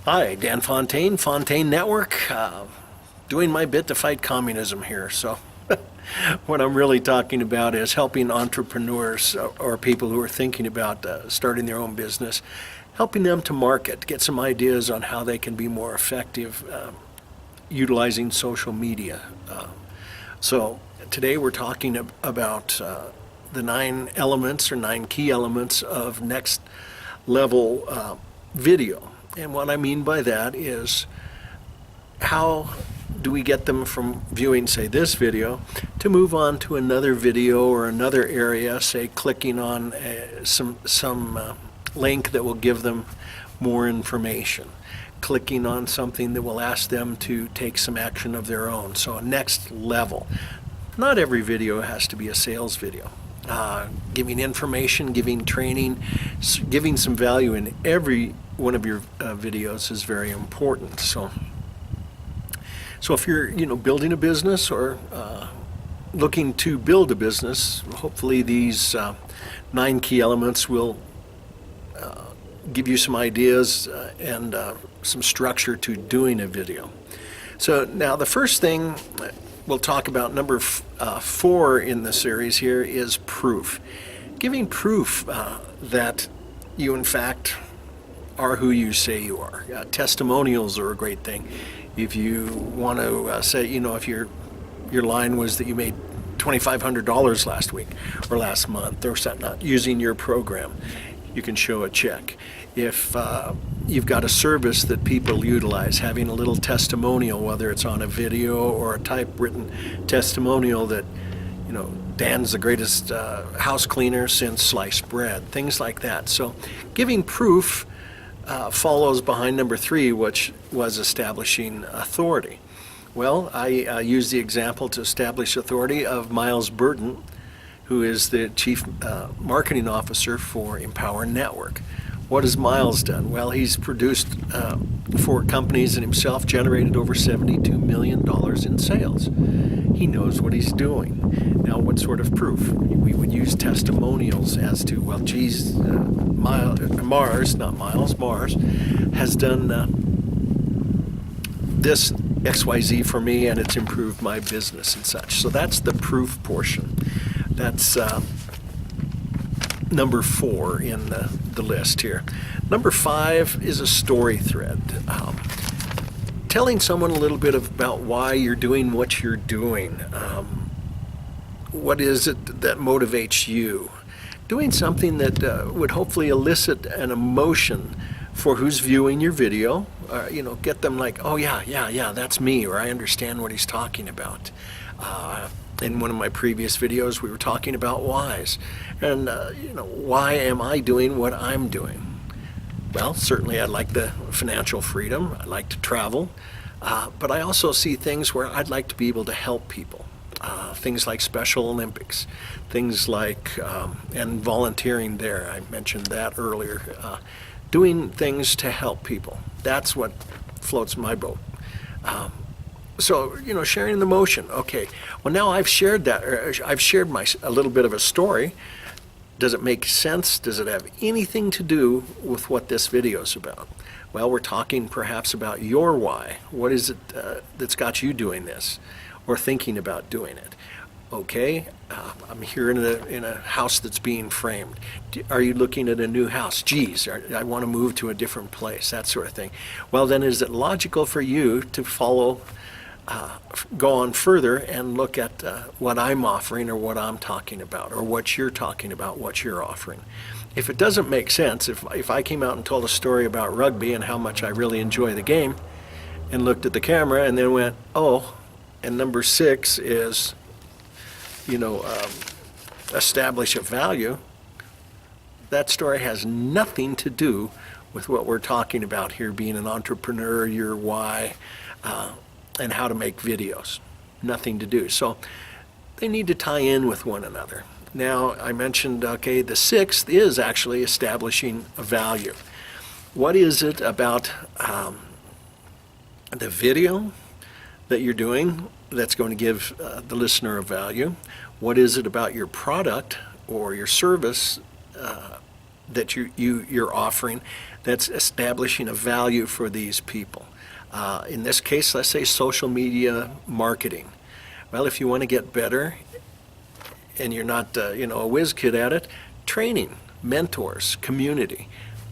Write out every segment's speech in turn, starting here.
Hi, Dan Fontaine, Fontaine Network, doing my bit to fight communism here. So, what I'm really talking about is helping entrepreneurs or people who are thinking about starting their own business, helping them to market, get some ideas on how they can be more effective utilizing social media. So, today we're talking about the 9 elements or 9 key elements of next level video. And what I mean by that is, how do we get them from viewing, say, this video to move on to another video or another area, say clicking on some link that will give them more information, clicking on something that will ask them to take some action of their own. So a next level. Not every video has to be a sales video. Giving information, giving training, giving some value in every one of your videos is very important. So if you're building a business or looking to build a business, hopefully these 9 key elements will give you some ideas and some structure to doing a video. So now the first thing we'll talk about, number 4 in the series here, is proof. Giving proof that you in fact are who you say you are. Testimonials are a great thing. If you want to say, if your line was that you made $2,500 last week or last month or something, using your program, you can show a check. If you've got a service that people utilize, having a little testimonial, whether it's on a video or a typewritten testimonial that, Dan's the greatest house cleaner since sliced bread, things like that. So giving proof follows behind number 3, which was establishing authority. Well, I use the example to establish authority of Miles Burton, who is the Chief Marketing Officer for Empower Network. What has Miles done? Well, he's produced 4 companies and himself generated over $72 million in sales. He knows what he's doing. Now, what sort of proof? We would use testimonials as to, well, geez, Mars has done this XYZ for me and it's improved my business and such. So that's the proof portion. That's number 4 in the list here. Number 5 is a story thread. Telling someone a little bit about why you're doing what you're doing. What is it that motivates you? Doing something that would hopefully elicit an emotion for who's viewing your video. Get them like, oh yeah, that's me, or I understand what he's talking about. In one of my previous videos, we were talking about whys. And, why am I doing what I'm doing? Well, certainly I'd like the financial freedom. I'd like to travel. But I also see things where I'd like to be able to help people. Things like Special Olympics. Things like, and volunteering there. I mentioned that earlier. Doing things to help people. That's what floats my boat. So, sharing the emotion. Okay, well, now I've shared that, or I've shared a little bit of a story. Does it make sense? Does it have anything to do with what this video is about? Well, we're talking perhaps about your why. What is it that's got you doing this or thinking about doing it? Okay, I'm here in a house that's being framed. Are you looking at a new house? Geez, I want to move to a different place, that sort of thing. Well, then is it logical for you to go on further and look at what I'm offering or what I'm talking about or what you're talking about, what you're offering? If it doesn't make sense, if I came out and told a story about rugby and how much I really enjoy the game and looked at the camera and then went, oh, and number 6 is, establish a value, that story has nothing to do with what we're talking about here, being an entrepreneur, your why, and how to make videos. Nothing to do. So they need to tie in with one another. Now, I mentioned, okay, the 6th is actually establishing a value. What is it about the video that you're doing that's going to give the listener a value? What is it about your product or your service that you're offering that's establishing a value for these people. In this case, let's say social media marketing. Well, if you want to get better and you're not a whiz kid at it, training, mentors, community.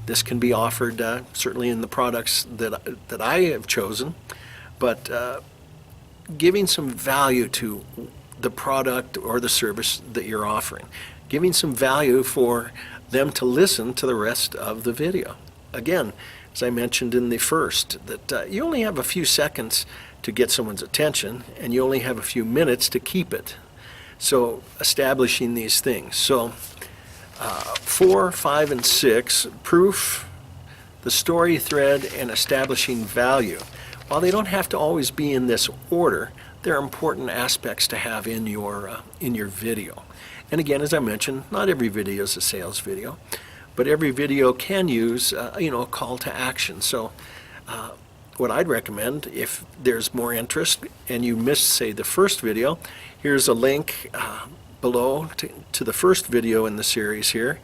This can be offered certainly in the products that I have chosen, but giving some value to the product or the service that you're offering, giving some value for them to listen to the rest of the video. Again, as I mentioned in the first, that you only have a few seconds to get someone's attention, and you only have a few minutes to keep it. So establishing these things. So 4, 5, and 6, proof, the story thread, and establishing value. While they don't have to always be in this order, they're important aspects to have in your video. And again, as I mentioned, not every video is a sales video, but every video can use a call to action. So what I'd recommend, if there's more interest and you missed, say, the first video, here's a link below to the first video in the series here,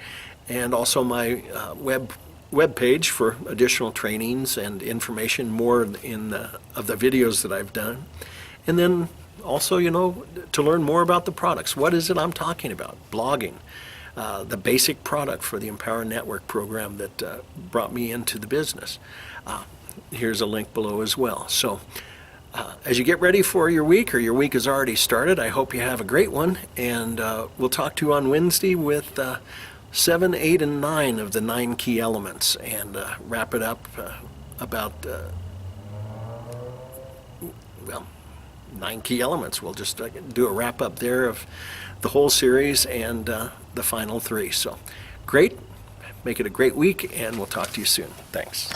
and also my web page for additional trainings and information more of the videos that I've done. And then also, to learn more about the products. What is it I'm talking about? Blogging, the basic product for the Empower Network program that brought me into the business. Here's a link below as well. So as you get ready for your week, or your week has already started, I hope you have a great one, and we'll talk to you on Wednesday with 7, 8, and 9 of the 9 key elements, and wrap it up about 9 key elements. We'll just do a wrap up there of the whole series and the final 3. So great, make it a great week, and we'll talk to you soon. Thanks.